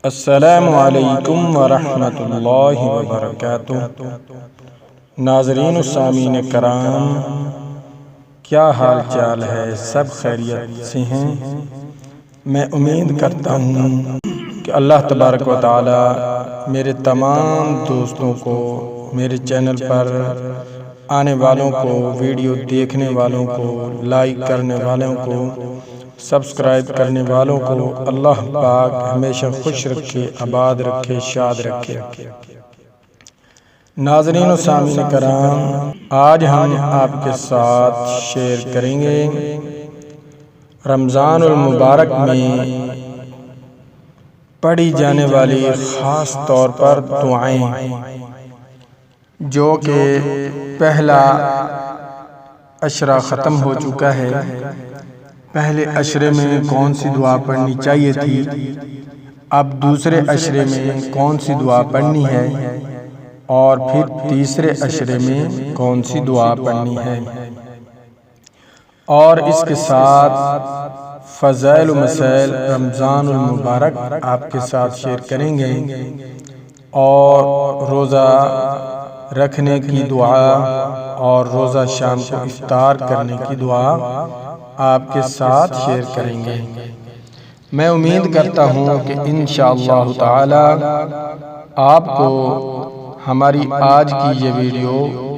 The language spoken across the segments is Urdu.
السلام علیکم ورحمۃ اللہ وبرکاتہ۔ ناظرین و سامعین کرام، کیا حال چال ہے؟ سب خیریت سے ہیں؟ میں امید کرتا ہوں کہ اللہ تبارک و تعالی میرے تمام دوستوں کو، میرے چینل پر آنے والوں کو، ویڈیو دیکھنے والوں کو، لائک کرنے والوں کو، سبسکرائب کرنے والوں کو اللہ پاک ہمیشہ خوش رکھے، آباد رکھے، شاد رکھے۔ ناظرین و سامعین کرام، آج ہم آپ کے ساتھ شیئر کریں گے رمضان المبارک میں پڑھی جانے والی خاص طور پر دعائیں، جو کہ پہلا عشرہ ختم ہو چکا ہے۔ پہلے عشرے میں کون سی دعا پڑھنی چاہیے تھی، اب دوسرے عشرے میں کون سی دعا پڑھنی ہے، اور پھر تیسرے عشرے میں کون سی دعا پڑھنی ہے، اور اس کے ساتھ فضائل و مسائل رمضان المبارک آپ کے ساتھ شیئر کریں گے، اور روزہ رکھنے کی دعا اور روزہ شام کو افطار کرنے کی دعا آپ کے ساتھ شیئر کریں گے۔ میں امید کرتا ہوں کہ انشاءاللہ تعالی آپ کو ہماری آج کی یہ ویڈیو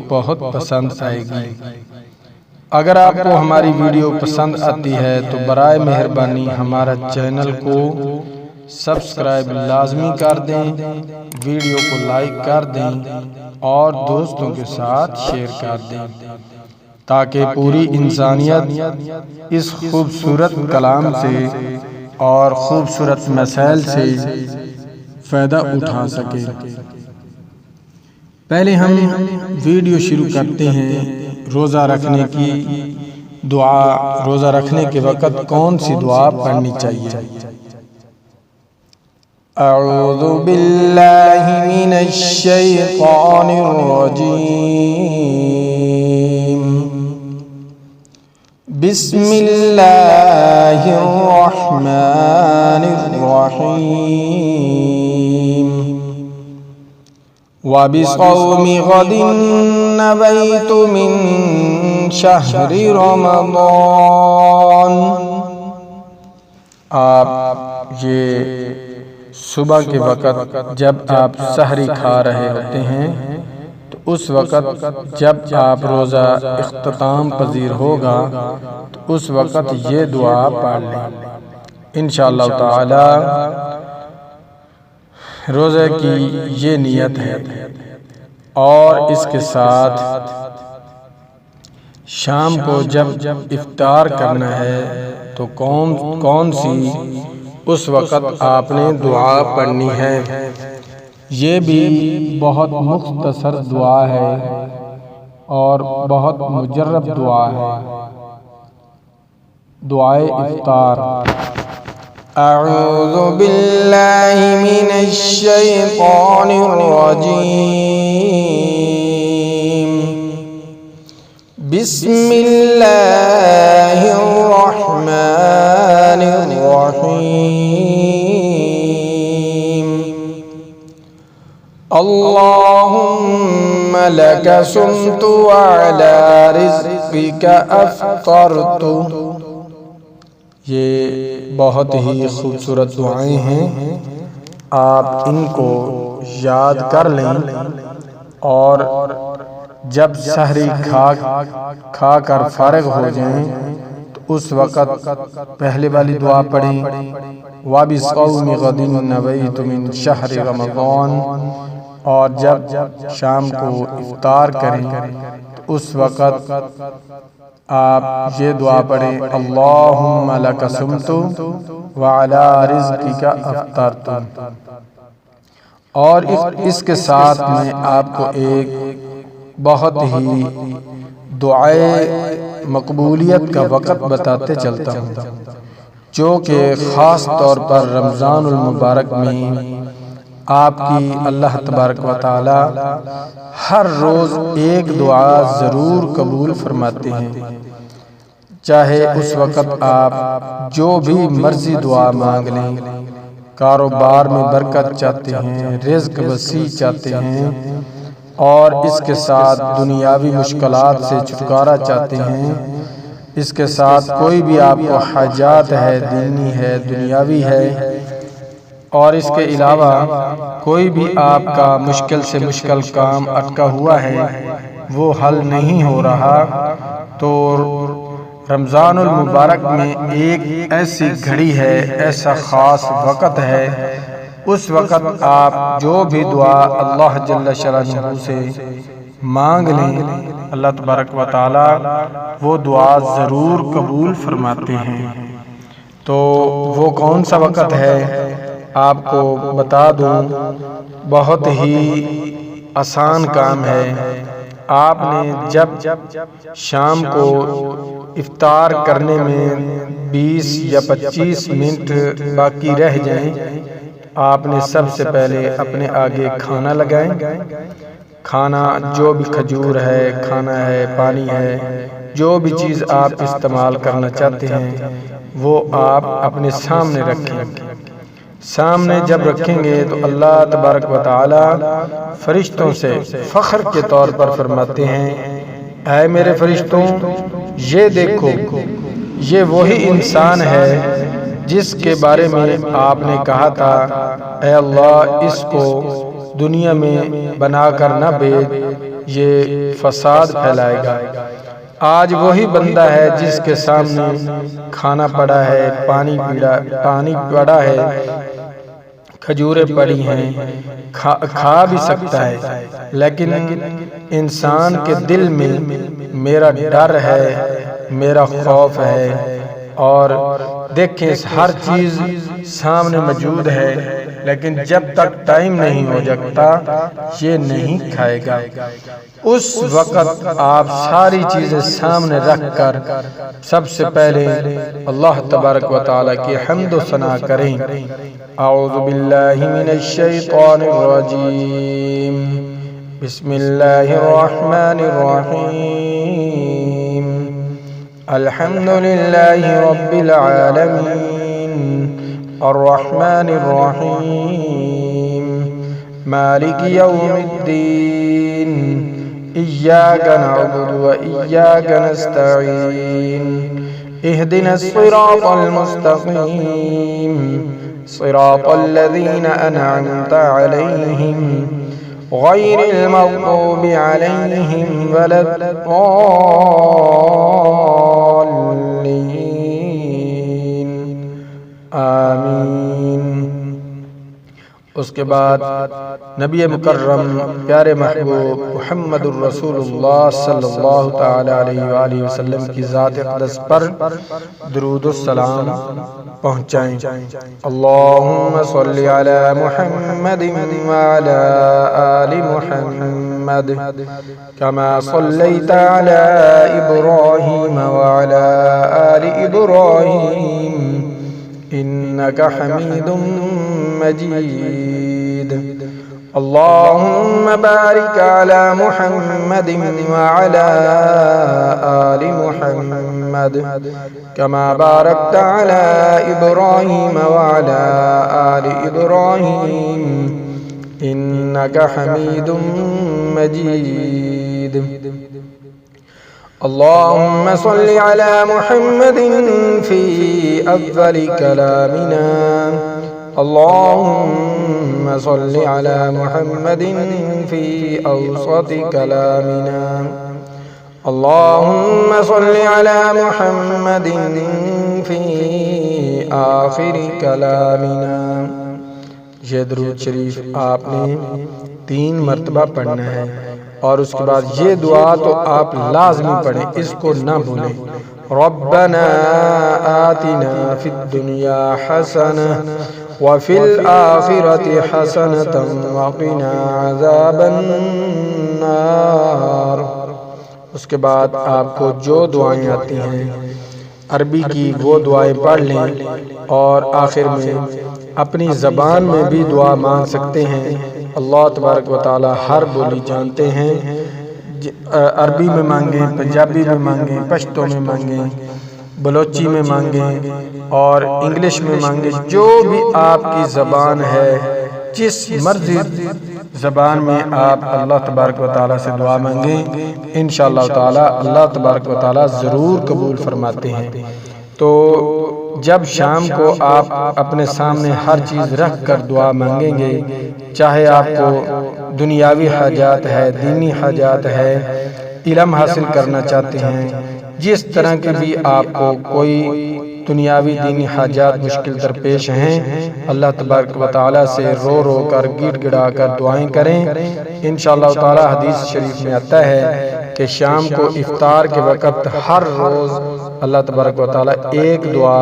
بہت پسند آئے گی۔ اگر آپ کو ہماری ویڈیو پسند آتی ہے تو برائے مہربانی ہمارا چینل کو سبسکرائب لازمی کر دیں، ویڈیو کو لائک کر دیں، اور دوستوں کے ساتھ شیئر کر دیں، تاکہ پوری انسانیت اس خوبصورت کلام سے اور خوبصورت مسائل سے فائدہ اٹھا سکے۔ پہلے ہم ویڈیو شروع کرتے ہیں روزہ رکھنے کی دعا۔ روزہ رکھنے کے وقت کون سی دعا پڑھنی چاہیے؟ اعوذ باللہ من الشیطان الرجیم، بسم اللہ الرحمن الرحیم، وَبِصَوْمِ غَدٍ نَوَيْتُ مِن شَهْرِ رَمَضَانَ۔ آپ یہ صبح کے وقت جب آپ سحری کھا رہے ہوتے ہیں تو اس وقت جب آپ روزہ اختتام پذیر ہوگا تو اس وقت یہ دعا پڑھ لیں۔ انشاءاللہ تعالی روزے کی یہ نیت ہے، اور اس کے ساتھ شام کو جب افطار کرنا ہے تو کون سی اس وقت آپ نے دعا پڑھنی ہے۔ یہ بھی بہت مختصر دعا ہے اور بہت مجرب دعا ہے۔ دعائے افطار۔ اعوذ باللہ من الشیطان الرجیم، بسم اللہ الرحمن الرحیم، اللہم لک صمت وعلی رزقک افطرت۔ یہ بہت ہی خوبصورت دعائیں ہیں، آپ ان کو یاد کر لیں، اور جب سحری کھا کر فارغ ہو جائیں تو اس وقت پہلے والی دعا پڑھیں، وَبِصَوْمِ غَدٍ نَوَيْتُ مِن شَهْرِ رَمَضَانَ، اور جب شام کو افطار کریں تو اس وقت آپ یہ دعا پڑھیں، اللہم لک صمت وعلی رزقک افطرت۔ اور اس کے ساتھ میں آپ کو ایک بہت ہی دعائے مقبولیت کا وقت بتاتے چلتا ہوں، جو کہ خاص طور پر رمضان المبارک میں آپ کی اللہ تبارک و تعالی ہر روز ایک دعا ضرور قبول فرماتے ہیں، چاہے اس وقت آپ جو بھی مرضی دعا مانگ لیں، کاروبار میں برکت چاہتے ہیں، رزق وسیع چاہتے ہیں، اور اس کے ساتھ دنیاوی مشکلات سے چھٹکارا چاہتے ہیں، اس کے ساتھ کوئی بھی آپ کو حاجات ہے، دینی ہے، دنیاوی ہے، اور اس کے علاوہ کوئی بھی آپ کا مشکل سے مشکل کام اٹکا ہوا ہے، وہ حل نہیں ہو رہا، تو رمضان المبارک میں ایک ایسی گھڑی ہے، ایسا خاص وقت ہے، اس وقت آپ جو بھی دعا اللہ جل شانہ سے مانگ لیں، اللہ تبارک و تعالی وہ دعا ضرور قبول فرماتے ہیں۔ تو وہ کون سا وقت ہے آپ کو بتا دوں، بہت ہی آسان کام ہے۔ آپ نے جب شام کو افطار کرنے میں 20 یا 25 منٹ باقی رہ جائیں، آپ نے سب سے پہلے اپنے آگے کھانا لگائیں۔ کھانا جو بھی کھجور ہے، کھانا ہے، پانی ہے، جو بھی چیز آپ استعمال کرنا چاہتے ہیں وہ آپ اپنے سامنے رکھیں۔ سامنے جب رکھیں گے تو اللہ تبارک و تعالی فرشتوں سے فخر کے طور پر فرماتے ہیں، اے میرے فرشتوں، یہ دیکھو، یہ وہی انسان ہے جس کے بارے میں آپ نے کہا تھا، اے اللہ اس کو دنیا میں بنا کر نہ بھیج، یہ فساد پھیلائے گا۔ آج وہی بندہ ہے جس کے سامنے کھانا پڑا ہے، پانی پڑا ہے، کھجوریں پڑی ہیں، کھا بھی سکتا ہے، لیکن انسان کے دل میں میرا ڈر ہے، میرا خوف ہے، اور دیکھیں ہر چیز سامنے موجود ہے، لیکن جب تک ٹائم نہیں ہو جاتا یہ نہیں کھائے گا۔ اس وقت آپ ساری چیزیں سامنے رکھ کر سب سے پہلے اللہ تبارک و تعالی کی حمد و ثنا کریں۔ اعوذ باللہ من الشیطان الرجیم، بسم اللہ الرحمن الرحیم، الحمد للہ رب العالمین، الرحمن الرحیم، مالک یوم الدین، ایاک نعبد و ایاک نستعین، اہدنا الصراط المستقیم، صراط الذین انعمت علیہم، غیر المغضوب علیہم ولا الضالین، آمین۔ اس کے بعد نبی مکرم پیارے محبوب محمد الرسول اللہ صلی اللہ تعالی علیہ وآلہ وسلم کی ذات اقدس پر درود السلام پہنچائیں۔ اللہم صلی علی محمد وعلی آل محمد کما صلیت علی ابراہیم وعلی آل ابراہیم انک حمید مجید۔ اللہم بارک علی محمد وعلی آل محمد کما بارکت علی ابراہیم وعلی آل ابراہیم انک حمید مجید۔ اللہم صل علی محمد فی اول کلامنا، اللہم صل علی محمد فی اوسط کلامنا، اللہم صل علی محمد فی آخر کلامنا۔ یہ درود شریف آپ نے 3 مرتبہ پڑھنا ہے، اور اس کے بعد یہ دعا تو آپ لازمی پڑھیں، اس کو نہ بھولیں۔ ربنا آتنا فی الدنیا حسنہ وفی الآخرۃ حسنۃ وقنا عذاب النار۔ اس کے بعد آپ کو جو دعائیں آتی ہیں عربی کی وہ دعائیں پڑھ لیں، اور آخر میں اپنی زبان میں بھی دعا مانگ سکتے ہیں۔ اللہ تبارک و تعالی ہر بولی جانتے ہیں، عربی میں مانگیں، پنجابی میں مانگیں، پشتو میں مانگیں، بلوچی میں مانگیں اور انگلش میں مانگیں، جو بھی آپ کی زبان ہے، جس مرضی زبان میں آپ اللہ تبارک و تعالیٰ سے دعا مانگیں، انشاءاللہ تعالیٰ اللہ تبارک و تعالیٰ ضرور قبول فرماتے ہیں۔ تو جب شام کو آپ اپنے سامنے ہر چیز رکھ کر دعا مانگیں گے، چاہے آپ کو دنیاوی حاجات ہے، دینی حاجات ہے، علم حاصل کرنا چاہتے ہیں، جس طرح کی بھی آپ کو کوئی دنیاوی دینی حاجات مشکل درپیش ہیں، اللہ تبارک و تعالیٰ سے رو رو کر گڑ گڑا کر دعائیں کریں۔ انشاءاللہ تعالیٰ حدیث شریف میں آتا ہے کہ شام کو افطار کے وقت ہر روز اللہ تبارک و تعالیٰ ایک دعا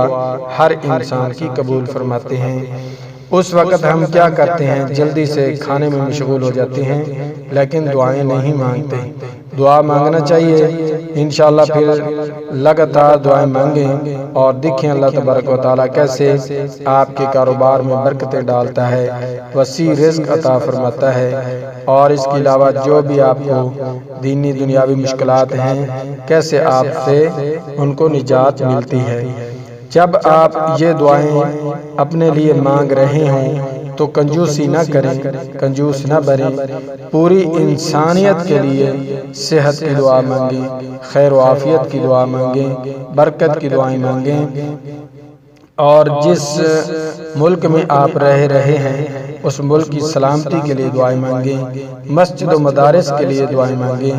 ہر انسان کی قبول فرماتے ہیں۔ اس وقت ہم کیا کرتے ہیں؟ جلدی سے کھانے میں مشغول ہو جاتے ہیں، لیکن دعائیں نہیں مانگتے۔ دعا مانگنا چاہیے، انشاءاللہ پھر لگاتار دعائیں مانگیں اور دیکھیں اللہ تبارک و تعالیٰ کیسے آپ کے کاروبار میں برکتیں ڈالتا ہے، وسیع رزق عطا فرماتا ہے، اور اس کے علاوہ جو بھی آپ کو دینی دنیاوی مشکلات ہیں، کیسے آپ سے ان کو نجات ملتی ہے۔ جب آپ یہ دعائیں اپنے لیے مانگ رہے ہوں تو کنجوسی نہ کریں، کنجوس نہ بنیں، پوری انسانیت کے لیے صحت کی دعا مانگیں، خیر و عافیت کی دعا مانگیں، برکت کی دعائیں مانگیں، اور جس ملک میں آپ رہ رہے ہیں اس ملک کی سلامتی کے لیے دعائیں مانگیں، مسجد و مدارس کے لیے دعائیں مانگیں،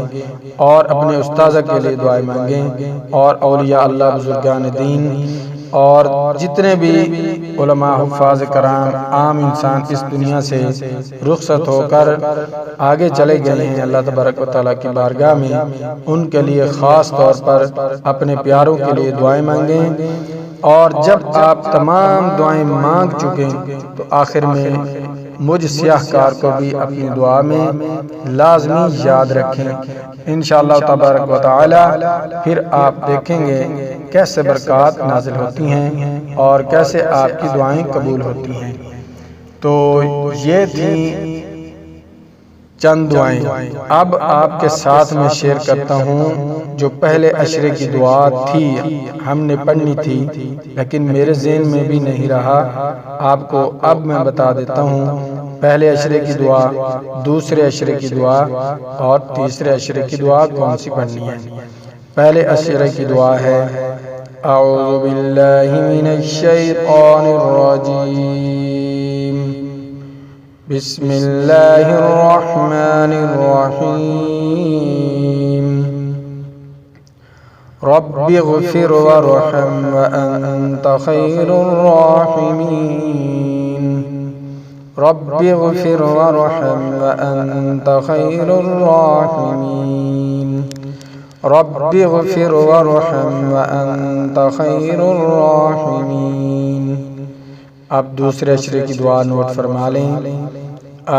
اور اپنے استاذہ کے لیے دعائیں مانگیں، اور اولیاء اللہ بزرگان دین اور جتنے بھی علماء حفاظ کرام عام انسان اس دنیا سے رخصت ہو کر آگے چلے گئے ہیں اللہ تبارک و تعالیٰ کی بارگاہ میں، ان کے لیے خاص طور پر اپنے پیاروں کے لیے دعائیں مانگیں۔ اور جب آپ تمام دعائیں مانگ چکیں تو آخر میں مجھ سیاہ کار کو بھی اپنی دعا میں لازمی یاد رکھیں۔ انشاءاللہ تبارک و تعالی پھر آپ دیکھیں گے کیسے برکات نازل ہوتی ہیں اور کیسے آپ کی دعائیں قبول ہوتی ہیں۔ تو یہ تھی چند دعائیں۔ اب آپ کے ساتھ میں شیئر کرتا ہوں جو پہلے عشرے کی دعا تھی، ہم نے پڑھنی تھی لیکن میرے ذہن میں بھی نہیں رہا، آپ کو اب میں بتا دیتا ہوں۔ پہلے عشرے کی دعا، دوسرے عشرے کی دعا اور تیسرے عشرے کی دعا کون سی پڑھنی ہے۔ پہلے عشرے کی دعا ہے اعوذ باللہ من الشیطان الرجیم، بسم اللہ الرحمن الرحیم، رب اغفر وارحم وانت خیر الراحمین، رب اغفر وارحم وانت خیر الراحمین، رب اغفر وارحم وانت خیر الراحمین۔ اب دوسرے عشرے کی دعا نوٹ فرما لیں۔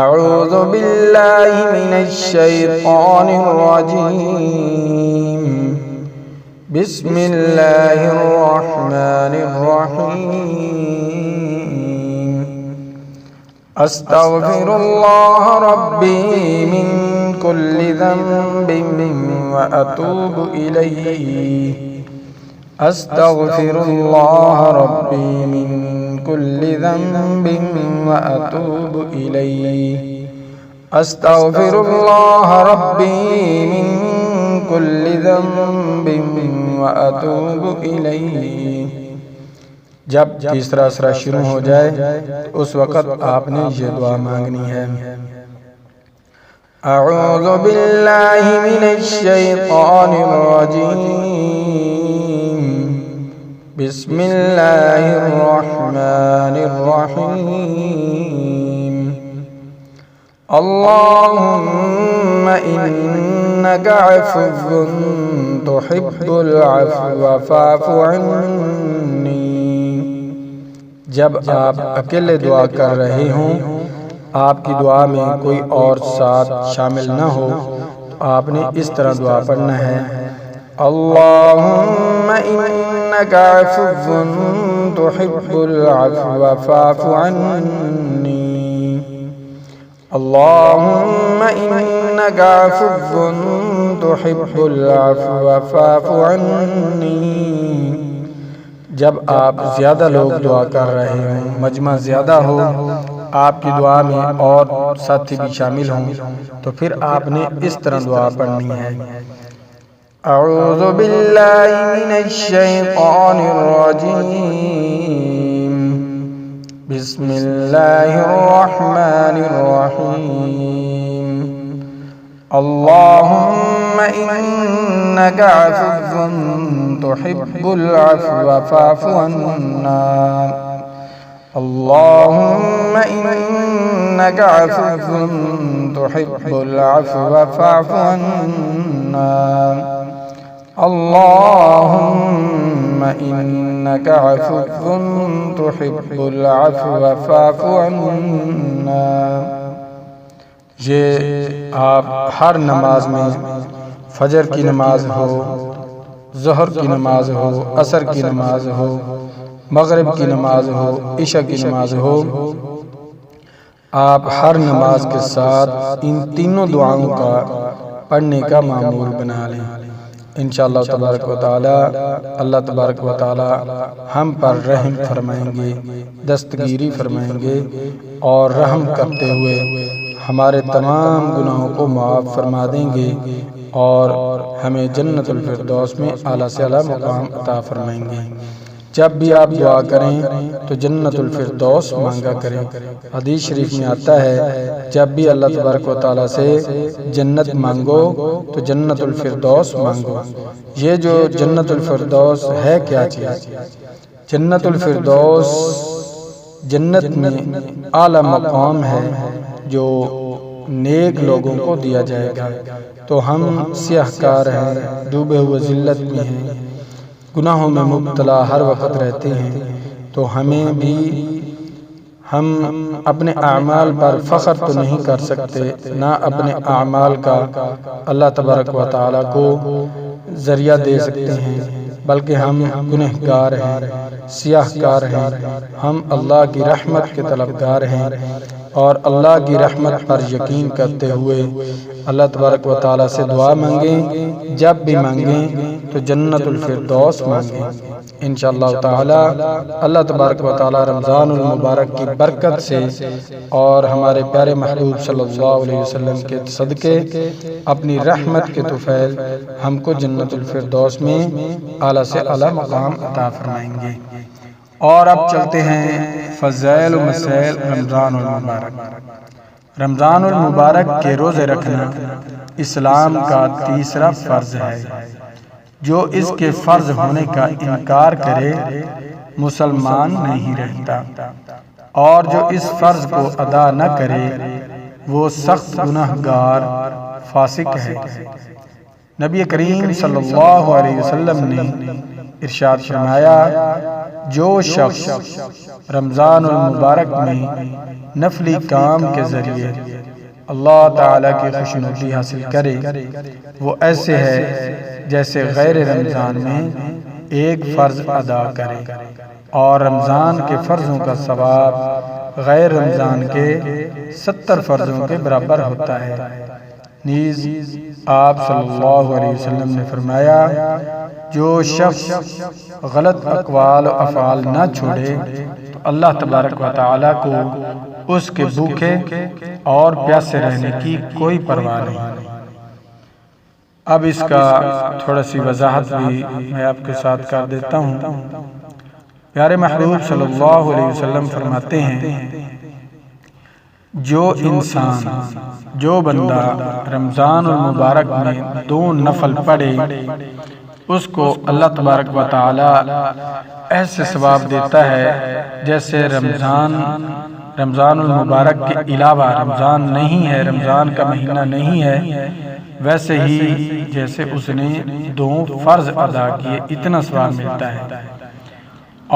اعوذ باللہ من الشیطان الرجیم، بسم اللہ الرحمن الرحیم، استغفر اللہ ربی من کل ذنب واتوب الیہ، استغفر اللہ ربی من کل ذنب واتوب الیہ، استغفر اللہ ربی من کل ذنب واتوب الیہ۔ جب تیسرا عشرہ شروع ہو جائے اس وقت آپ نے یہ دعا مانگنی ہے۔ اعوذ باللہ من الشیطان الرجیم، بسم اللہ الرحمن الرحیم، اللہم انک عفو تحب العفو فاعف عنی۔ جب آپ اکیلے دعا کر رہے ہوں، آپ کی دعا میں کوئی اور ساتھ شامل نہ ہو، تو آپ نے اس طرح دعا پڑھنا ہے۔ اللہم انک عفو تحب العفو فاعف عنی، اللہم انک عفو تحب العفو فاعف عنی، جب آپ زیادہ لوگ دعا کر رہے ہوں، مجمع زیادہ ہو، آپ کی دعا میں اور ساتھی بھی شامل ہوں، تو پھر آپ نے اس طرح دعا پڑھنی ہے: اعوذ باللہ من الشیطان الرجیم، بسم اللہ الرحمن الرحیم، اللہم انک عفو تحب العفو فاعف عنا، اللہم انک عفو تحب العفو فاعف عنا، اللہم انک عفو تحب العفو فاعف عنا۔ یہ آپ ہر نماز میں، فجر کی نماز ہو، ظہر کی نماز ہو، عصر کی نماز ہو، مغرب کی نماز ہو، عشاء کی نماز ہو، آپ ہر نماز کے ساتھ ان تینوں دعاؤں کا پڑھنے کا معمول بنا لیں۔ انشاءاللہ تبارک و تعالی اللہ تبارک و تعالی ہم پر رحم فرمائیں گے، دستگیری فرمائیں گے، اور رحم کرتے ہوئے ہمارے تمام گناہوں کو معاف فرما دیں گے، اور ہمیں جنت الفردوس میں اعلیٰ سے اعلیٰ مقام عطا فرمائیں گے۔ جب بھی آپ دعا کریں تو جنت الفردوس مانگا کریں۔ حدیث شریف میں آتا ہے، جب بھی اللہ تبارک و تعالیٰ سے جنت مانگو تو جنت الفردوس مانگو۔ یہ جو جنت الفردوس ہے کیا چیز؟ جنت الفردوس جنت میں اعلیٰ مقام ہے جو نیک لوگوں کو دیا جائے گا۔ تو ہم سیاہ کار ہیں، ڈوبے ہوئے ذلت میں ہیں، گناہوں میں مبتلا ہر وقت رہتے ہیں، تو ہم اپنے اعمال پر فخر تو نہیں کر سکتے، نہ اپنے اعمال کا اللہ تبارک و تعالیٰ کو ذریعہ دے سکتے ہیں، بلکہ ہم گنہگار ہیں، سیاہ کار ہیں، ہم اللہ کی رحمت کے طلبگار ہیں، اور اللہ کی رحمت پر یقین کرتے ہوئے اللہ تبارک و تعالیٰ سے دعا مانگیں۔ جب بھی مانگیں تو جنت الفردوس مانگیں۔ انشاءاللہ تعالی اللہ تبارک و تعالیٰ رمضان المبارک کی برکت سے اور ہمارے پیارے محبوب صلی اللہ علیہ وسلم کے صدقے اپنی رحمت کے طفیل ہم کو جنت الفردوس میں اعلیٰ سے اعلیٰ مقام عطا فرمائیں گے۔ اور اب چلتے ہیں فضائل و مسائل رمضان المبارک۔ رمضان المبارک کے روزے رکھنا اسلام کا تیسرا فرض ہے۔ جو اس کے فرض ہونے کا انکار کرے مسلمان نہیں رہتا، اور جو اس فرض کو ادا نہ کرے وہ سخت گناہگار فاسق ہے۔ نبی کریم صلی اللہ علیہ وسلم نے ارشاد فرمایا، جو شخص رمضان المبارک میں نفلی کام کے ذریعے اللہ تعالیٰ کی خوشنودی حاصل کرے، وہ ایسے ہے جیسے غیر رمضان میں ایک فرض ادا کرے، اور رمضان کے فرضوں کا ثواب غیر رمضان کے 70 فرضوں کے برابر ہوتا ہے۔ نیز آپ صلی اللہ علیہ وسلم نے فرمایا، جو شخص غلط اقوال و افعال نہ چھوڑے تو اللہ تبارک و تعالیٰ کو اس کے بھوکے اور پیاسے رہنے کی کوئی پرواہ نہیں۔ اب اس کا تھوڑا سی وضاحت بھی میں آپ کے ساتھ کر دیتا ہوں۔ پیارے محبوب صلی اللہ علیہ وسلم فرماتے ہیں، جو انسان، جو بندہ رمضان المبارک میں 2 نفل پڑھے، اس کو اللہ تبارک و تعالی ایسے ثواب دیتا ہے جیسے رمضان المبارک کے علاوہ رمضان نہیں ہے، رمضان کا مہینہ نہیں ہے، ویسے ہی جیسے اس نے 2 فرض ادا کیے، اتنا ثواب ملتا ہے۔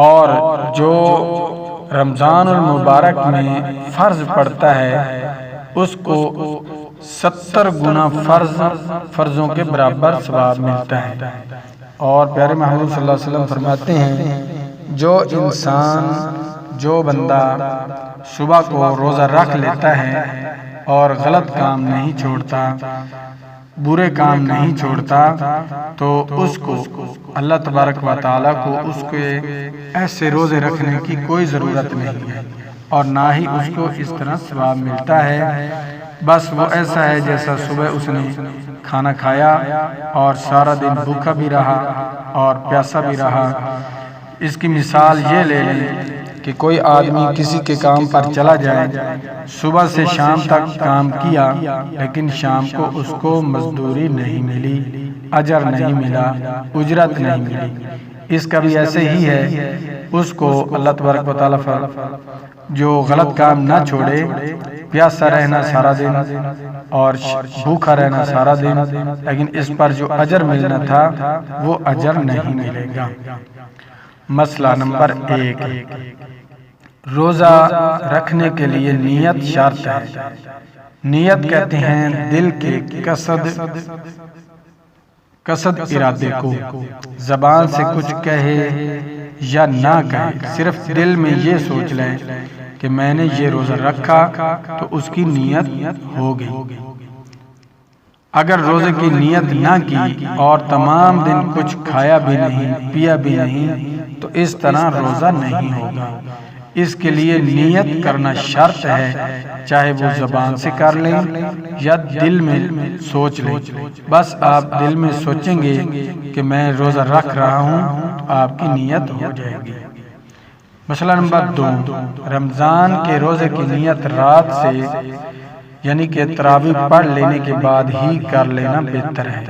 اور جو رمضان المبارک میں فرض پڑتا ہے اس کو 70 گنا فرضوں کے برابر ثواب ملتا ہے۔ اور پیارے محبوب صلی اللہ علیہ وسلم فرماتے ہیں، جو انسان، جو بندہ صبح کو روزہ رکھ لیتا ہے اور غلط کام نہیں چھوڑتا، برے کام نہیں چھوڑتا تو اس کو اللہ تبارک و تعالیٰ کو اس کے ایسے روزے رکھنے کی کوئی ضرورت نہیں ہے، اور نہ ہی اس کو اس طرح ثواب ملتا ہے۔ بس وہ ایسا ہے جیسا صبح اس نے کھانا کھایا اور سارا دن بھوکا بھی رہا اور پیاسا بھی رہا۔ اس کی مثال یہ لے لیں کہ کوئی آدمی کسی کے کام پر چلا جائے، صبح سے شام تک کام کیا لیکن شام کو اس کو مزدوری نہیں ملی، اجر نہیں ملا، اجرت نہیں ملی۔ اس کا بھی ایسے ہی ہے، اس کو اللہ تبارک و تعالیٰ جو غلط کام نہ چھوڑے، پیاسا رہنا سارا دن اور بھوکا رہنا سارا دن، لیکن اس پر جو اجر ملنا تھا وہ اجر نہیں ملے گا۔ مسئلہ نمبر 1، روزہ رکھنے کے لیے نیت شرط ہے۔ نیت کہتے ہیں دل کے قصد ارادے کو، زبان سے کچھ کہے یا نہ کہے، صرف دل میں یہ سوچ لیں کہ میں نے یہ روزہ رکھا تو اس کی نیت ہو گئی۔ اگر روزے کی نیت نہ کی اور تمام دن کچھ کھایا بھی نہیں پیا بھی نہیں تو اس طرح روزہ نہیں ہوگا۔ اس کے لیے نیت کرنا شرط ہے، چاہے وہ زبان سے کر لیں یا دل میں سوچ لیں۔ بس آپ دل میں سوچیں گے کہ میں روزہ رکھ رہا ہوں تو آپ کی نیت ہو جائے گی۔ مسئلہ نمبر 2، رمضان کے روزے کی نیت رات سے یعنی کہ تراویح پڑھ لینے کے بعد ہی کر لینا بہتر ہے،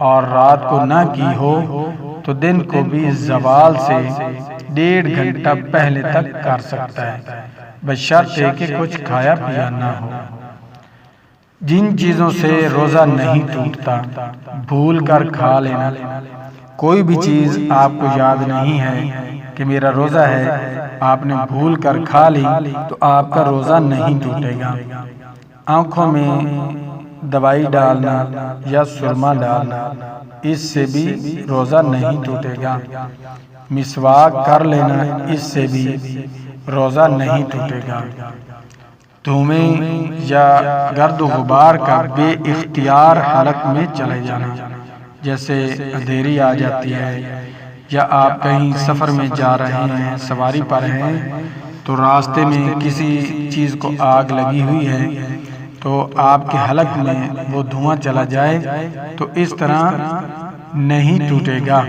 اور رات کو نہ کی ہو تو دن کو بھی زوال سے 1.5 گھنٹہ پہلے تک کر سکتا ہے، بشرطے کہ کچھ کھایا پیا نہ ہو۔ جن چیزوں سے روزہ نہیں ٹوٹتا، بھول کر کھا لینا۔ کوئی بھی چیز آپ کو یاد نہیں ہے کہ میرا روزہ ہے، آپ نے بھول کر کھا لی تو آپ کا روزہ نہیں ٹوٹے گا۔ آنکھوں میں دوائی ڈالنا یا سرما ڈالنا، اس سے بھی روزہ نہیں ٹوٹے گا۔ مسواک کر لینا، اس سے بھی روزہ نہیں ٹوٹے گا۔ دھویں یا گرد و غبار کا بے اختیار حلق میں چلے جانا، جیسے اندھیری آ جاتی ہے یا آپ کہیں سفر میں جا رہے ہیں، سواری پر ہیں تو راستے میں کسی چیز کو آگ لگی ہوئی ہے تو آپ کے حلق میں وہ دھواں چلا جائے تو اس طرح نہیں ٹوٹے گا۔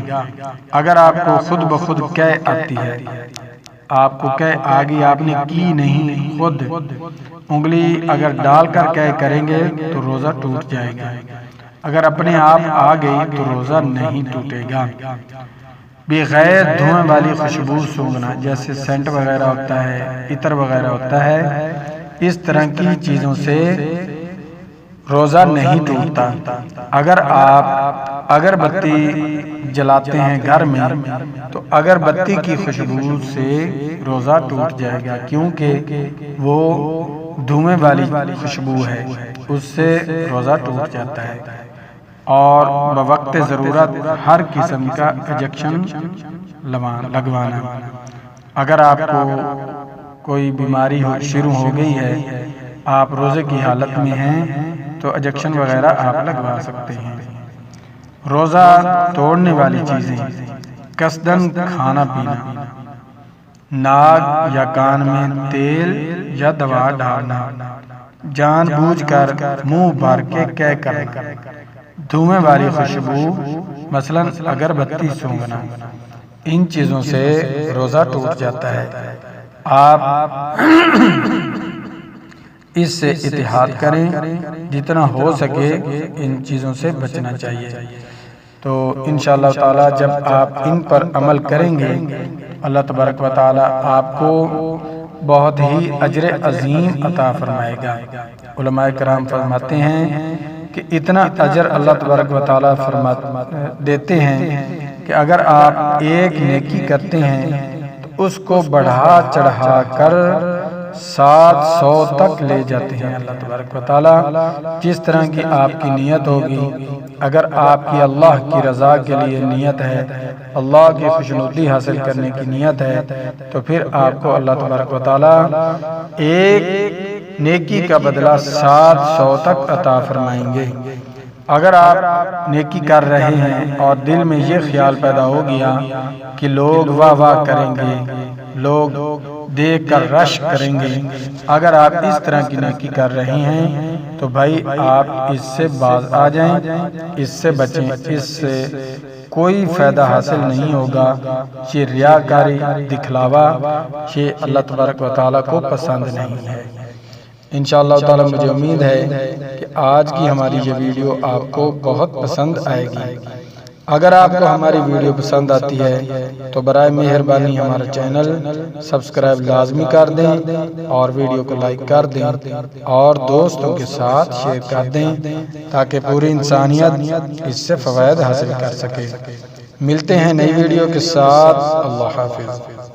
اگر آپ کو خود بخود قے آتی ہے، آپ کو قے آگی، آپ نے کی نہیں، خود انگلی اگر ڈال کر قے کریں گے تو روزہ ٹوٹ جائے گا۔ اگر اپنے آپ آ گئی تو روزہ نہیں ٹوٹے گا۔ بغیر دھویں والی خوشبو سونگھنا، جیسے سینٹ وغیرہ ہوتا ہے، عطر وغیرہ ہوتا ہے، اس طرح کی چیزوں سے روزہ نہیں ٹوٹتا۔ اگر آپ اگربتی جلاتے ہیں گھر میں تو اگربتی کی خوشبو سے روزہ ٹوٹ جائے گا، کیونکہ وہ دھویں والی خوشبو ہے، اس سے روزہ ٹوٹ جاتا ہے۔ اور بوقت ضرورت ہر قسم کا انجیکشن لگوانا۔ اگر آپ کو کوئی بیماری شروع ہو گئی ہے، آپ روزے کی حالت میں ہیں تو انجیکشن وغیرہ آپ لگوا سکتے ہیں۔ روزہ توڑنے والی چیزیں، قصدن کھانا پینا، ناک یا کان میں تیل یا دوا ڈالنا، جان بوجھ کر منہ بھر کے قے کرنا، دھویں والی خوشبو مثلا اگربتی سونگھنا، ان چیزوں سے روزہ ٹوٹ جاتا ہے۔ آپ اس سے احتیاط کریں، جتنا ہو سکے ان چیزوں سے بچنا چاہیے۔ تو انشاءاللہ تعالی جب آپ ان پر عمل کریں گے، اللہ تبارک و تعالی آپ کو بہت ہی اجر عظیم عطا فرمائے گا۔ علماء کرام فرماتے ہیں کہ اتنا اجر اللہ تبارک و تعالی دیتے ہیں کہ اگر آپ ایک نیکی کرتے ہیں تو اس کو بڑھا چڑھا کر 700 تک لے جاتے ہیں اللہ تبارک و تعالی، جس طرح کی آپ کی نیت ہوگی۔ اگر آپ کی اللہ کی رضا کے لیے نیت ہے، اللہ کی خوشنودی حاصل کرنے کی نیت ہے، تو پھر آپ کو اللہ تبارک و تعالی ایک نیکی کا بدلہ 700 تک عطا فرمائیں گے۔ اگر آپ نیکی کر رہے ہیں اور دل میں یہ خیال پیدا ہو گیا کہ لوگ واہ واہ کریں گے، لوگ دیکھ کر رش کریں گے، اگر آپ اس طرح کی نیکی کر رہے ہیں تو بھائی آپ اس سے باز آ جائیں، اس سے بچیں، اس سے کوئی فائدہ حاصل نہیں ہوگا۔ یہ ریاکاری، دکھلاوا، یہ اللہ تبارک و تعالیٰ کو پسند نہیں ہے۔ انشاءاللہ تعالیٰ مجھے امید ہے کہ آج کی ہماری یہ ویڈیو آپ کو بہت پسند آئے گی۔ اگر آپ کو ہماری ویڈیو پسند آتی ہے تو برائے مہربانی ہمارا چینل سبسکرائب لازمی کر دیں اور ویڈیو کو لائک کر دیں اور دوستوں کے ساتھ شیئر کر دیں تاکہ پوری انسانیت اس سے فوائد حاصل کر سکے۔ ملتے ہیں نئی ویڈیو کے ساتھ۔ اللہ حافظ۔